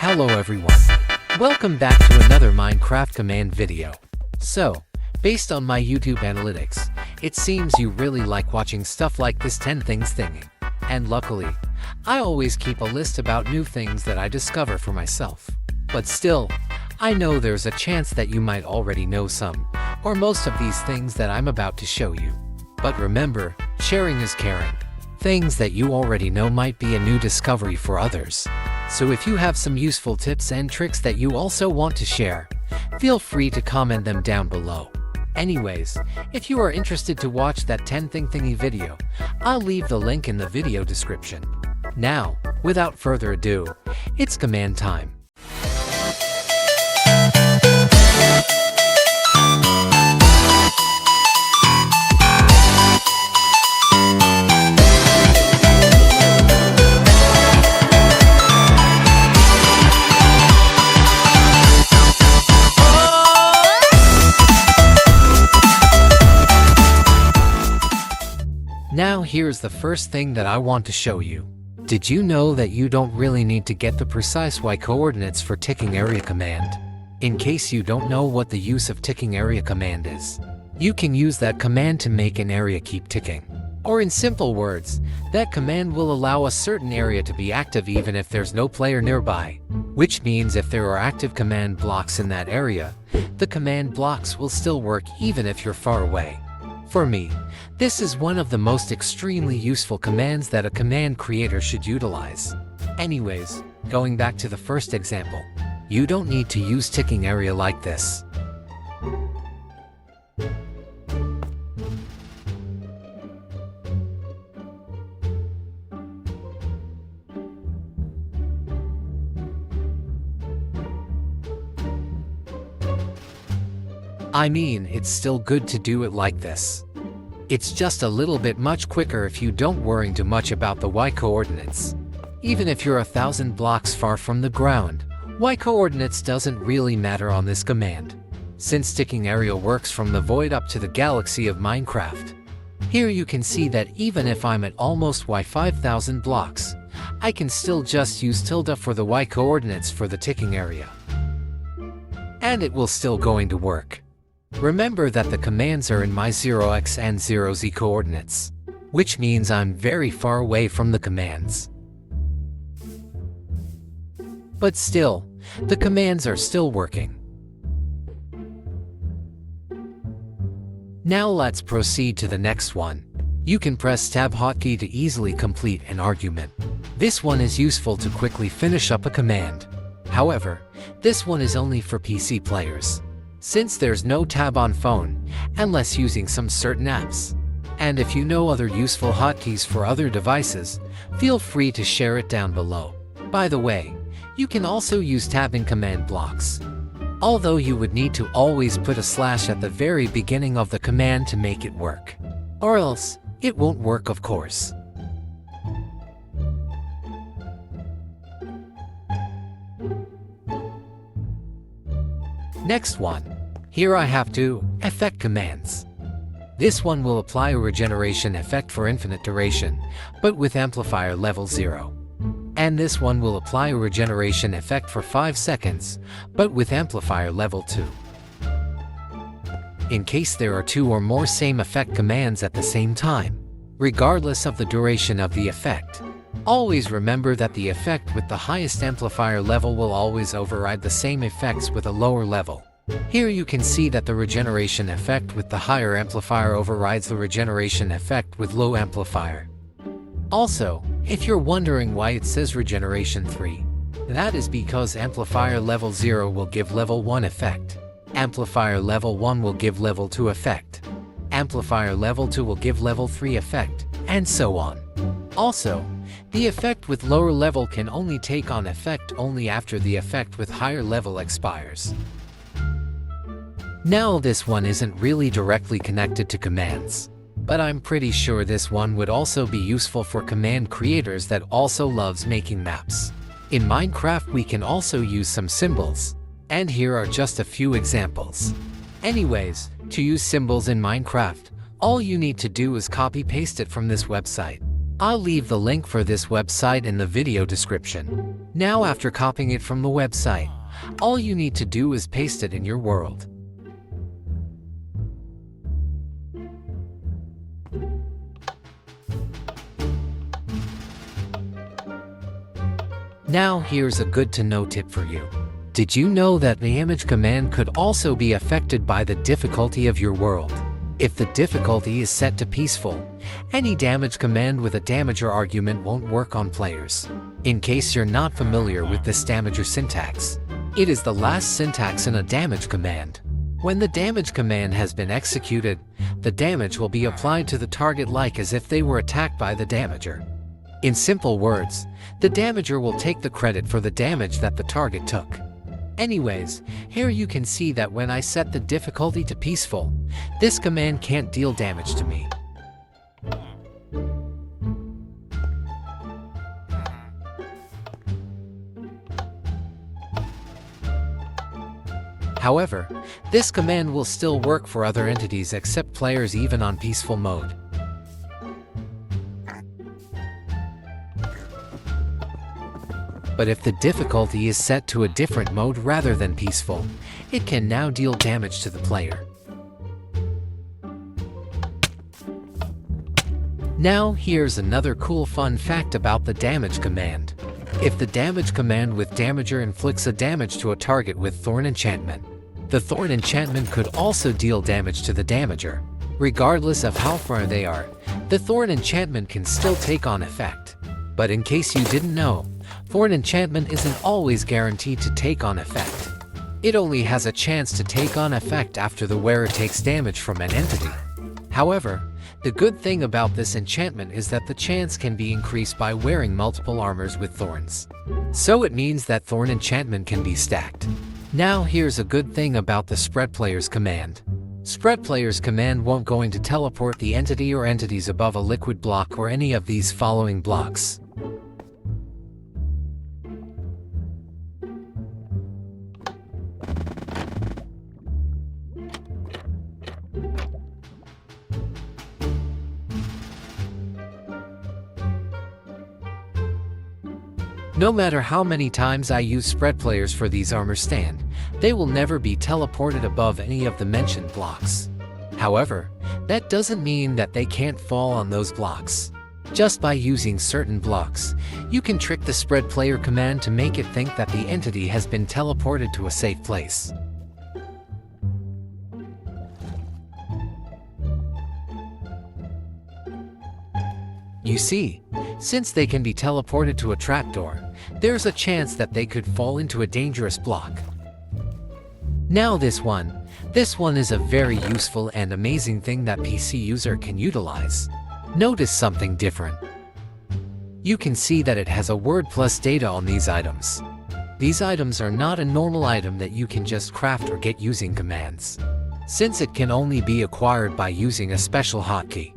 Hello everyone. Welcome back to another Minecraft command video. So, based on my YouTube analytics, it seems you really like watching stuff like this 10 things thingy. And luckily, I always keep a list about new things that I discover for myself. But still, I know there's a chance that you might already know some, or most of these things that I'm about to show you. But remember, sharing is caring. Things that you already know might be a new discovery for others. So if you have some useful tips and tricks that you also want to share, feel free to comment them down below. Anyways, if you are interested to watch that 10 thing thingy video, I'll leave the link in the video description. Now, without further ado, it's command time. Now here's the first thing that I want to show you. Did you know that you don't really need to get the precise Y coordinates for ticking area command? In case you don't know what the use of ticking area command is, you can use that command to make an area keep ticking. Or in simple words, that command will allow a certain area to be active even if there's no player nearby. Which means if there are active command blocks in that area, the command blocks will still work even if you're far away. For me, this is one of the most extremely useful commands that a command creator should utilize. Anyways, going back to the first example, you don't need to use ticking area like this. I mean, it's still good to do it like this. It's just a little bit much quicker if you don't worry too much about the Y coordinates. Even if you're 1,000 blocks far from the ground, Y coordinates doesn't really matter on this command, since ticking area works from the void up to the galaxy of Minecraft. Here you can see that even if I'm at almost Y 5,000 blocks, I can still just use tilde for the Y coordinates for the ticking area. And it will still going to work. Remember that the commands are in my 0x and 0z coordinates, which means I'm very far away from the commands. But still, the commands are still working. Now let's proceed to the next one. You can press Tab hotkey to easily complete an argument. This one is useful to quickly finish up a command. However, this one is only for PC players, since there's no tab on phone, unless using some certain apps. And if you know other useful hotkeys for other devices, feel free to share it down below. By the way, you can also use tab in command blocks, although you would need to always put a slash at the very beginning of the command to make it work. Or else, it won't work, of course. Next one. Here I have two effect commands. This one will apply a regeneration effect for infinite duration, but with amplifier level 0. And this one will apply a regeneration effect for 5 seconds, but with amplifier level 2. In case there are two or more same effect commands at the same time, regardless of the duration of the effect, always remember that the effect with the highest amplifier level will always override the same effects with a lower level. Here you can see that the regeneration effect with the higher amplifier overrides the regeneration effect with low amplifier. Also, if you're wondering why it says regeneration 3, that is because amplifier level 0 will give level 1 effect, amplifier level 1 will give level 2 effect, amplifier level 2 will give level 3 effect, and so on. Also, the effect with lower level can only take on effect only after the effect with higher level expires. Now this one isn't really directly connected to commands, but I'm pretty sure this one would also be useful for command creators that also loves making maps. In Minecraft we can also use some symbols, and here are just a few examples. Anyways, to use symbols in Minecraft, all you need to do is copy-paste it from this website. I'll leave the link for this website in the video description. Now after copying it from the website, all you need to do is paste it in your world. Now here's a good to know tip for you. Did you know that the image command could also be affected by the difficulty of your world? If the difficulty is set to peaceful, any damage command with a damager argument won't work on players. In case you're not familiar with this damager syntax, it is the last syntax in a damage command. When the damage command has been executed, the damage will be applied to the target like as if they were attacked by the damager. In simple words, the damager will take the credit for the damage that the target took. Anyways, here you can see that when I set the difficulty to peaceful, this command can't deal damage to me. However, this command will still work for other entities except players even on peaceful mode. But if the difficulty is set to a different mode rather than peaceful, it can now deal damage to the player. Now here's another cool fun fact about the damage command. If the damage command with damager inflicts a damage to a target with Thorn enchantment, the Thorn enchantment could also deal damage to the damager. Regardless of how far they are, the Thorn enchantment can still take on effect. But in case you didn't know, Thorn enchantment isn't always guaranteed to take on effect. It only has a chance to take on effect after the wearer takes damage from an entity. However, the good thing about this enchantment is that the chance can be increased by wearing multiple armors with thorns. So it means that Thorn enchantment can be stacked. Now here's a good thing about the spread players command. Spread players command won't going to teleport the entity or entities above a liquid block or any of these following blocks. No matter how many times I use spread players for these armor stand, they will never be teleported above any of the mentioned blocks. However, that doesn't mean that they can't fall on those blocks. Just by using certain blocks, you can trick the spread player command to make it think that the entity has been teleported to a safe place. You see, since they can be teleported to a trapdoor, there's a chance that they could fall into a dangerous block. Now this one is a very useful and amazing thing that PC user can utilize. Notice something different. You can see that it has a word plus data on these items. These items are not a normal item that you can just craft or get using commands, since it can only be acquired by using a special hotkey.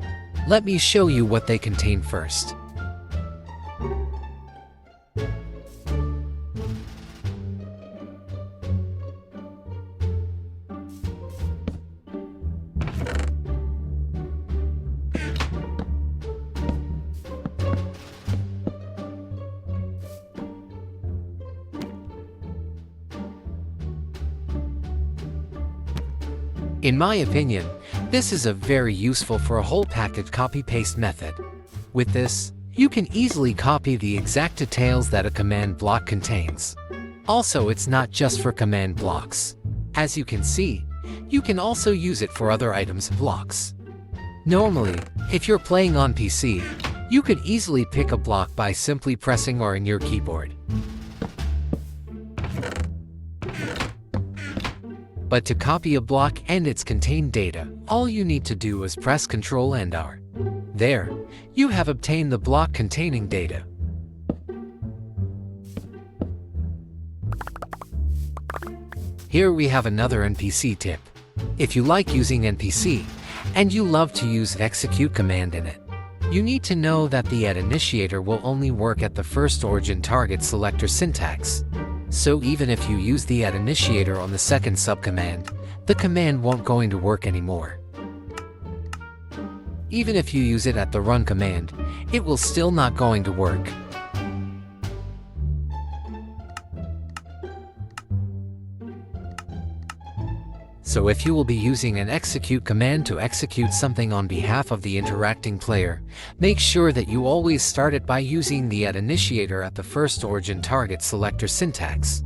Let me show you what they contain first. In my opinion, this is a very useful for a whole package copy-paste method. With this, you can easily copy the exact details that a command block contains. Also, it's not just for command blocks. As you can see, you can also use it for other items and blocks. Normally, if you're playing on PC, you could easily pick a block by simply pressing R in your keyboard. But to copy a block and its contained data, all you need to do is press Ctrl and R. There, you have obtained the block containing data. Here we have another NPC tip. If you like using NPC, and you love to use execute command in it, you need to know that the add initiator will only work at the first origin target selector syntax. So even if you use the add initiator on the second subcommand, the command won't going to work anymore. Even if you use it at the run command, it will still not going to work. So if you will be using an execute command to execute something on behalf of the interacting player, make sure that you always start it by using the @initiator at the first origin target selector syntax.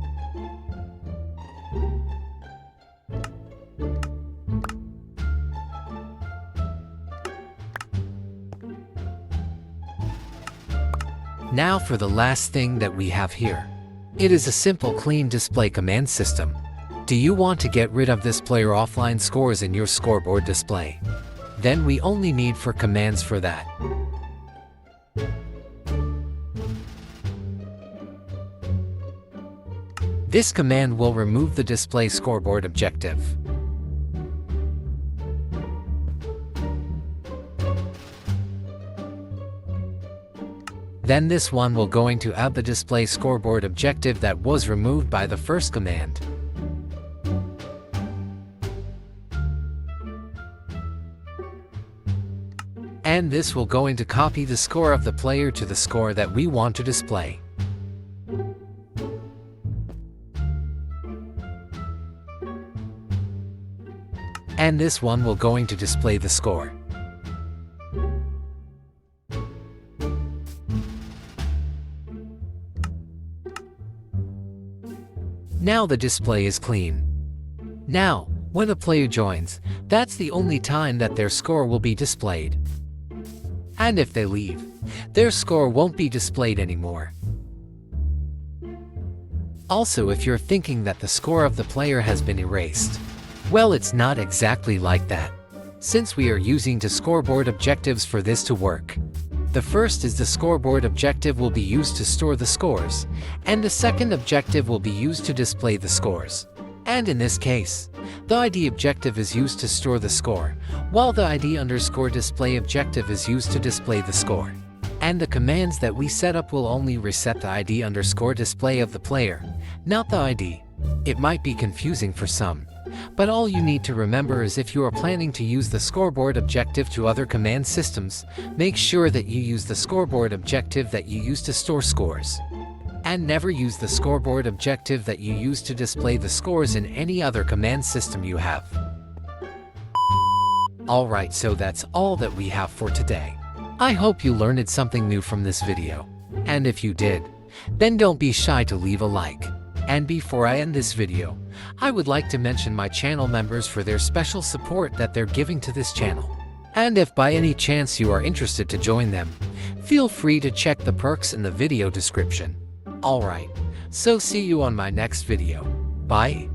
Now for the last thing that we have here. It is a simple clean display command system. Do you want to get rid of this player offline scores in your scoreboard display? Then we only need 4 commands for that. This command will remove the display scoreboard objective. Then this one will going to add the display scoreboard objective that was removed by the first command. And this will going to copy the score of the player to the score that we want to display. And this one will going to display the score. Now the display is clean. Now, when a player joins, that's the only time that their score will be displayed. And if they leave, their score won't be displayed anymore. Also, if you're thinking that the score of the player has been erased, well, it's not exactly like that, since we are using the scoreboard objectives for this to work. The first is the scoreboard objective will be used to store the scores, and the second objective will be used to display the scores. And in this case, the ID objective is used to store the score, while the ID_display objective is used to display the score. And the commands that we set up will only reset the ID_display of the player, not the ID. It might be confusing for some, but all you need to remember is if you are planning to use the scoreboard objective to other command systems, make sure that you use the scoreboard objective that you use to store scores. And never use the scoreboard objective that you use to display the scores in any other command system you have. Alright, so that's all that we have for today. I hope you learned something new from this video. And if you did, then don't be shy to leave a like. And before I end this video, I would like to mention my channel members for their special support that they're giving to this channel. And if by any chance you are interested to join them, feel free to check the perks in the video description. Alright, so see you on my next video. Bye.